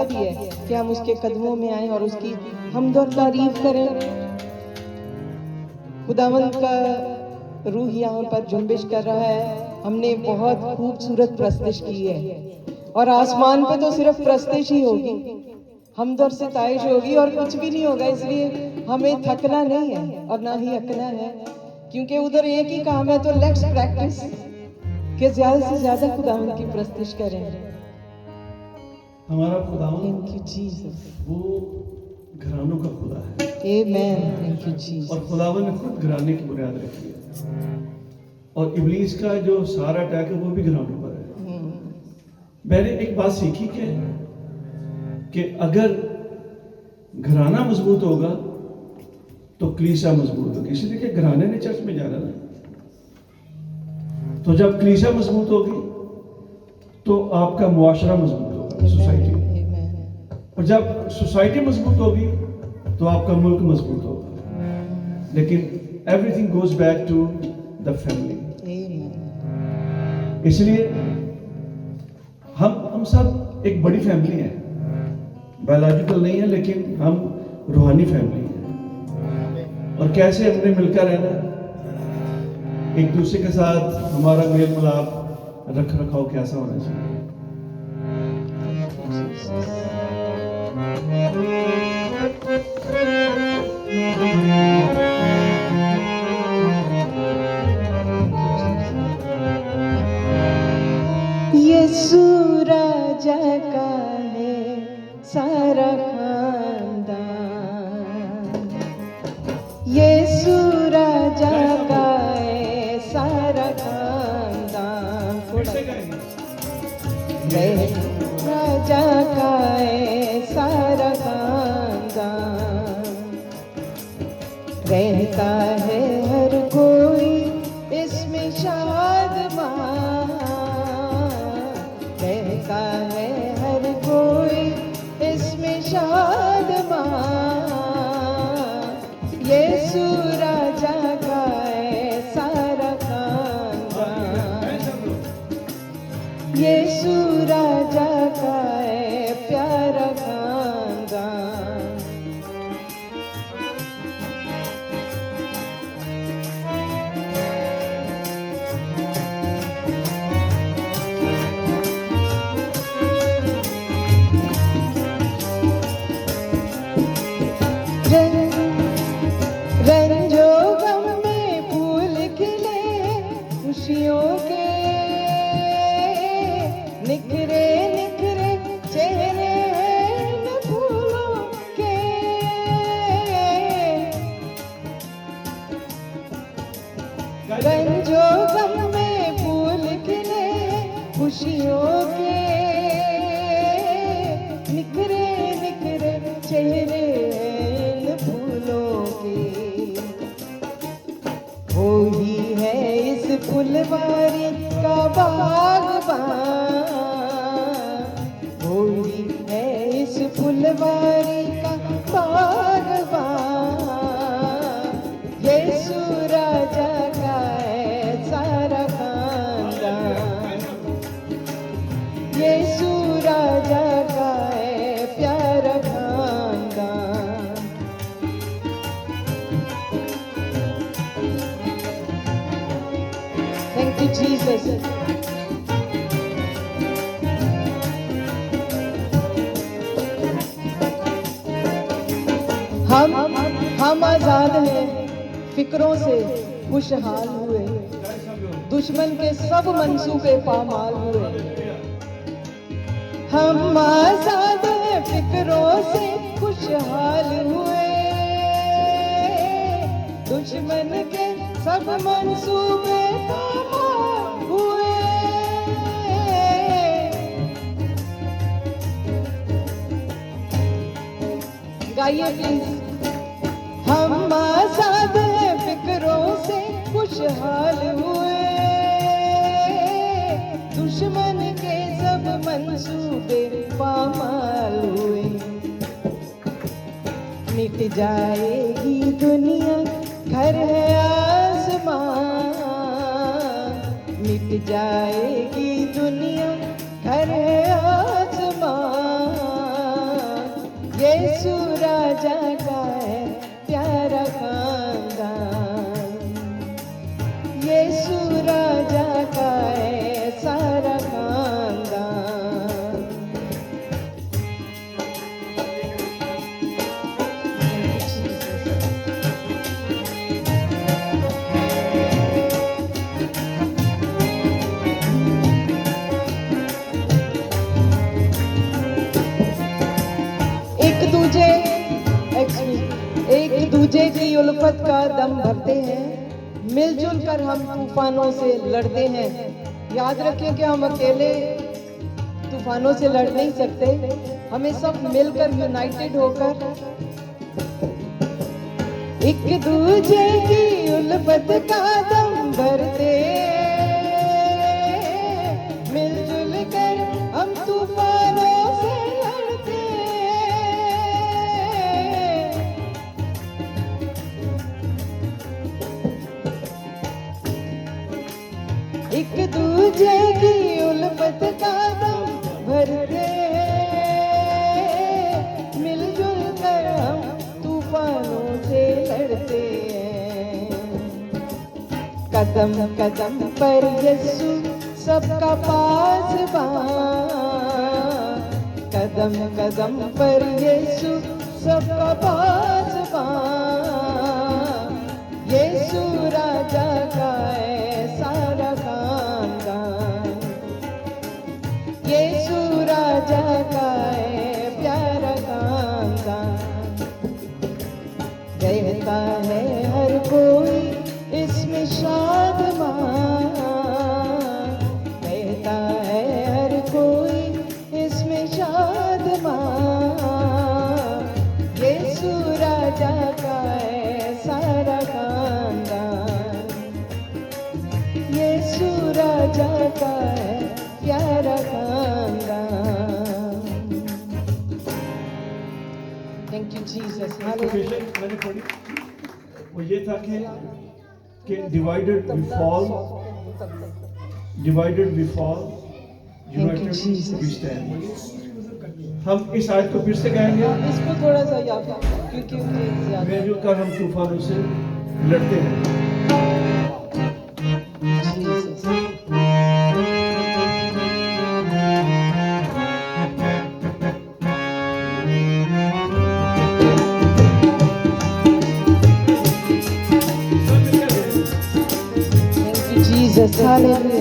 दी है कि हम उसके कदमों में आए और उसकी हमद और तारीफ करें। खुदावंद का रूह यहाँ पर जुम्बिश कर रहा है। हमने बहुत खूबसूरत प्रस्तश की है और आसमान पे तो सिर्फ प्रस्तश ही होगी, हमद और सिताइश होगी और कुछ भी नहीं होगा। इसलिए हमें थकना नहीं है और ना ही अकना है, क्योंकि उधर एक ही काम है। तो लेट्स प्रैक्टिस कि ज्यादा से ज्यादा खुदावंद की प्रस्तश करें। हमारा खुदावंद थैंक यू जीसस, वो घरानों का खुदा है। आमेन, थैंक यू जीसस। और खुदावंद ने खुद घराने की बुनियाद रखी है और इब्लीस का जो सारा अटैक है वो भी घरानों पर है। मैंने एक बात सीखी कि अगर घराना मजबूत होगा तो कलीसिया मजबूत होगी। इसलिए कि घराने ने चर्च में जाना ना, तो जब कलीसिया मजबूत होगी तो आपका मुआशरा मजबूत होगा, सोसाइटी। और जब सोसाइटी मजबूत होगी तो आपका मुल्क मजबूत होगा। लेकिन everything goes back to the family. इसलिए हम सब एक बड़ी फैमिली है, बायोलॉजिकल नहीं है लेकिन हम रूहानी फैमिली है। और कैसे हमने मिलकर रहना, एक दूसरे के साथ हमारा मेल मिलाप रख रखाव कैसा होना चाहिए। यीशु राजा का है सारा खानदान, यीशु राजा का है सारा खानदान। राजा का है सारा खानदान, रहता है हर कोई इसमें शादमान, रहता है हर कोई इसमें शादमान। यीशु राजा का है सारा खानदान, यीशु राजा का है प्यारा खानदान। रंजो गम में फूल खिले खुशियों के, निखरे निखरे चेहरे हैं फूलों के। रंजो गम में फूल खिले खुशियों के, निखरे निखरे चेहरे हैं फूलों के। वो ही है इस फुलवारी का बागबान, वो ही है इस फुलवारी का बागबान। यीशु राजा का है सारा खानदान, यीशु राजा का है प्यारा खानदान। Thank you Jesus. हम आजाद हैं फिक्रों से खुशहाल हुए, दुश्मन के सब मंसूबे पामाल हुए। हम आजाद हैं फिक्रों से खुशहाल हुए, दुश्मन के सब मंसूबे पामाल हुए। गाइए प्लीज। हम आजाद हैं फिक्रों से खुशहाल हुए, दुश्मन के सब मंसूबे पामाल हुए। मिट जाएगी दुनिया घर है आसमान, मिट जाएगी दुनिया घर है आसमान। यीशु राजा का है प्यारा खानदान, यीशु राजा का है सारा खानदान। एक दूजे की उल्फत का दम भरते हैं, मिलजुल कर हम तूफानों से लड़ते हैं। याद रखें कि हम अकेले तूफानों से लड़ नहीं सकते, हमें सब मिलकर यूनाइटेड होकर एक दूजे की उल्फत का दम भरते, मिलजुल कर हम तूफानों से लड़ते। एक दूजे की उल्फत का दम भरते, मिलजुल कर हम तूफानों से लड़ते हैं। कदम कदम पर यीशु सबका पासबान, कदम कदम पर यीशु सबका पासबान। यीशु राजा का है सारा खानदान, यीशु राजा का है प्यारा खानदान। रहता है हर कोई इसमें शादमान, रहता है हर कोई इसमें शादमान। यीशु राजा का है सारा खानदान, यीशु राजा का है प्यारा खानदान। Thank you Jesus. Inspiration मैंने पढ़ी वो ये था कि divided we fall, divided we fall, united Jesus. We stand. हम इस आयत को फिर से गाएंगे, इसको थोड़ा सा याद क्योंकि ज्यादा मिलजुल कर हम तूफानों से लड़ते हैं। Jesus, hallelujah.